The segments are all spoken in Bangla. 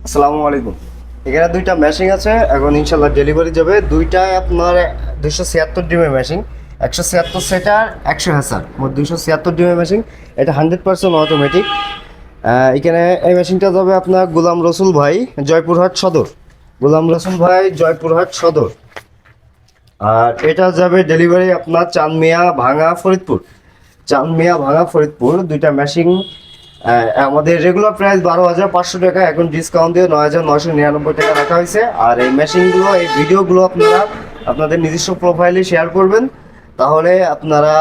আসসালামু আলাইকুম। এখানে দুইটা মেশিন আছে, এখন ইনশাল্লাহ ডেলিভারি যাবে। দুইটাই আপনার 276 ডিমের মেশিন, 176 সেটার 100 হ্যাসার, মোট 276 ডিমের মেশিন। এটা 100% অটোমেটিক। এখানে এই মেশিনটা যাবে আপনার গোলাম রসুল ভাই, জয়পুরহাট সদর। গোলাম রসুল ভাই, জয়পুরহাট সদর। আর এটা যাবে ডেলিভারি আপনার চাঁদমিয়া ভাঙা ফরিদপুর। চাঁদমিয়া ভাঙা ফরিদপুর দুইটা মেশিন। আমাদের রেগুলার প্রাইস 12,500 টাকা, এখন ডিসকাউন্ট দিয়ে 9,999 টাকা রাখা হয়েছে। আর এই মেশিনগুলো, এই ভিডিওগুলো আপনারা আপনাদের নিজস্ব প্রোফাইলে শেয়ার করবেন, তাহলে আপনারা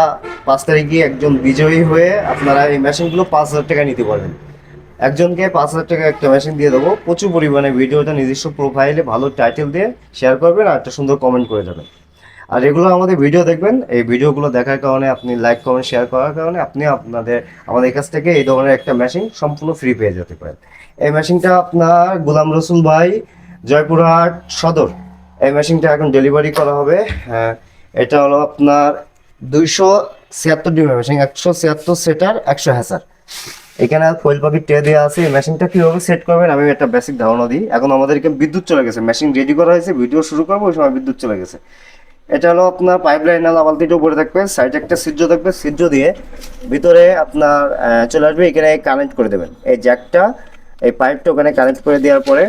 5 তারিখে একজন বিজয়ী হয়ে আপনারা এই মেশিনগুলো 5,000 টাকা নিতে পারবেন। একজনকে 5,000 টাকা একটা মেশিন দিয়ে দেবো। প্রচুর পরিমাণে ভিডিওটা নিজস্ব প্রোফাইলে ভালো টাইটেল দিয়ে শেয়ার করবেন আর একটা সুন্দর কমেন্ট করে যাবেন। আর এগুলো আমাদের ভিডিও দেখবেন, এই ভিডিওগুলো দেখার কারণে, আপনি লাইক কমেন্ট শেয়ার করার কারণে আপনি আমাদের কাছ থেকে এই ধরনের একটা মেশিন সম্পূর্ণ ফ্রি পেয়ে যেতে পারেন। এই মেশিনটা আপনার গোলাম রসুল ভাই, জয়পুরহাট সদর। এই মেশিনটা এখন ডেলিভারি করা হবে। এটা হলো আপনার 276 ডিমের মেশিন, 176 সেটার 100 হ্যাসার। এখানে কোয়েল পাখির ট্রে দেওয়া আছে। এই মেশিনটা কীভাবে সেট করবেন আমি একটা বেসিক ধারণা দিই। এখন আমাদেরকে বিদ্যুৎ চলে গেছে, মেশিন রেডি করা হয়েছে, ভিডিও শুরু করবো ওই সময় বিদ্যুৎ চলে গেছে। এটা হলো আপনার পাইপ লাইন, বালতিটা উপরে থাকবে, সাইডে একটা ছিদ্র থাকবে, ছিদ্র দিয়ে ভিতরে আপনার চলে আসবে। এখানে কানেক্ট করে দেবেন এই জ্যাকটা, এই পাইপটা ওখানে কানেক্ট করে দেওয়ার পরে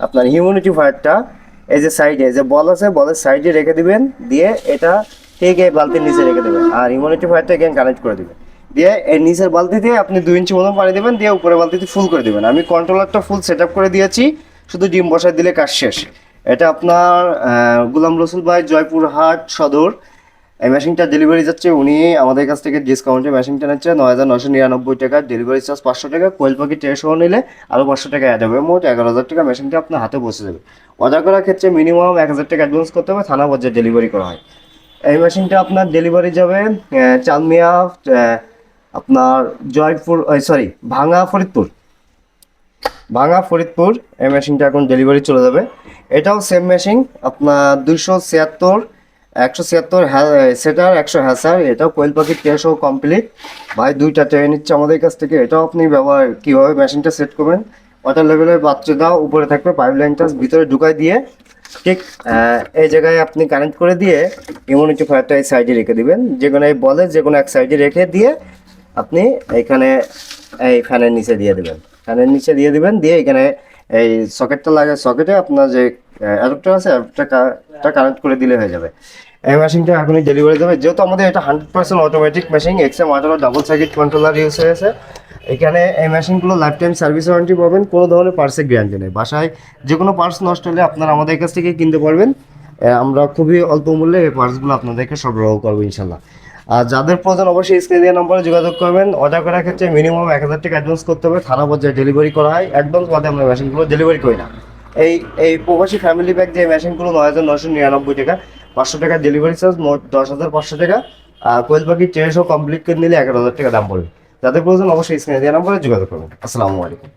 আপনার হিউমিডিফায়ারটা এই যে সাইডে যে বল আছে, বলের সাইডে রেখে দিবেন, দিয়ে এটা ঠিক এই বালতির নিচে রেখে দেবেন। আর হিউমিডিফায়ারটা এখানে কানেক্ট করে দেবেন, দিয়ে এই নিচের বালতিতে আপনি 2 ইঞ্চি মতন পানি দেবেন, দিয়ে উপরে বালতিতে ফুল করে দেবেন। আমি কন্ট্রোলারটা ফুল সেট আপ করে দিয়েছি, শুধু ডিম বসায় দিলে কাজ শেষ। এটা আপনার গোলাম রসুল ভাই, জয়পুরহাট সদর। এই মেশিনটা ডেলিভারি যাচ্ছে, উনি আমাদের কাছ থেকে ডিসকাউন্টে মেশিনটা নিচ্ছে 9,999 টাকা। ডেলিভারি চার্জ 500 টাকা, কোয়েল পাখি ট্রে সহ নিলে আরও 500 টাকা অ্যাড হবে, মোট 11,000 টাকা মেশিনটা আপনার হাতে পৌঁছে যাবে। অর্ডার করার ক্ষেত্রে মিনিমাম 1,000 টাকা অ্যাডভান্স করতে হবে, থানা পর্যায়ে ডেলিভারি করা হয়। এই মেশিনটা আপনার ডেলিভারি যাবে চাঁদমিয়া, আপনার জয়পুর, সরি, ভাঙা ফরিদপুর। ভাঙা ফরিদপুর এই মেশিনটা এখন ডেলিভারি চলে যাবে। এটাও সেম মেশিন, আপনার 176 সেটার 100 হ্যাসার। এটাও কোয়েল পাখির ট্রে সহ কমপ্লিট। ভাই দুইটা ট্রে নিচ্ছে আমাদের কাছ থেকে। এটাও আপনি কীভাবে মেশিনটা সেট করবেন, ওয়াটার লেভেলের বাচ্চা দাও উপরে থাকবে, পাইপ লাইনটা ভিতরে ঢুকাই দিয়ে ঠিক এই জায়গায় আপনি কানেক্ট করে দিয়ে ইমিউনিফায়ারটা এই সাইডে রেখে দিবেন, যে কোনো এই বলে যে কোনো এক সাইডে রেখে দিয়ে আপনি এইখানে এই ফ্যানের নিচে দিয়ে দেবেন, ফ্যানের নিচে দিয়ে দিবেন, দিয়ে এখানে এই সকেটটা লাগে, সকেটে আপনার যে অ্যাডাপ্টার আছে অ্যাডাপ্টারটা কানেক্ট করে দিলে হয়ে যাবে। এই মেশিনটা এখনই ডেলিভারি দেবে। যেহেতু আমাদের এটা 100% automatic machine, XM18 double circuit controller use হয়েছে। এখানে এই মেশিনগুলো লাইফ টাইম সার্ভিস ওয়ারেন্টি পাবেন, কোনো ধরনের পার্টসের গ্যারান্টি নেই। বাসায় যে কোনো পার্টস নষ্ট হলে আপনারা আমাদের কাছ থেকে কিনতে পারবেন। আমরা খুবই অল্প মূল্যে এই পার্টসগুলো আপনাদেরকে সরবরাহ করবো ইনশাল্লাহ। আর যাদের প্রয়োজন অবশ্যই স্ক্রিনে দেওয়া নম্বরে যোগাযোগ করবেন। অর্ডার করার ক্ষেত্রে মিনিমাম 1,000 টাকা অ্যাডভান্স করতে হবে, থানা পর্যায়ে ডেলিভারি করা হয়। অ্যাডভান্স বাদে আমরা মেশিনগুলো ডেলিভারি করি না। এই এই প্রবাসী ফ্যামিলি প্যাক যে মেশিনগুলো 9,999 টাকা, 500 টাকা ডেলিভারি চার্জ, মোট 10,500 টাকা। আর কোয়েল পাখি ট্রে সহ কমপ্লিট করে নিলে 11,000 টাকা দাম পড়বে। যাদের প্রয়োজন অবশ্যই স্ক্রিনে দেওয়া নম্বরে যোগাযোগ করবেন। আসসালামু আলাইকুম।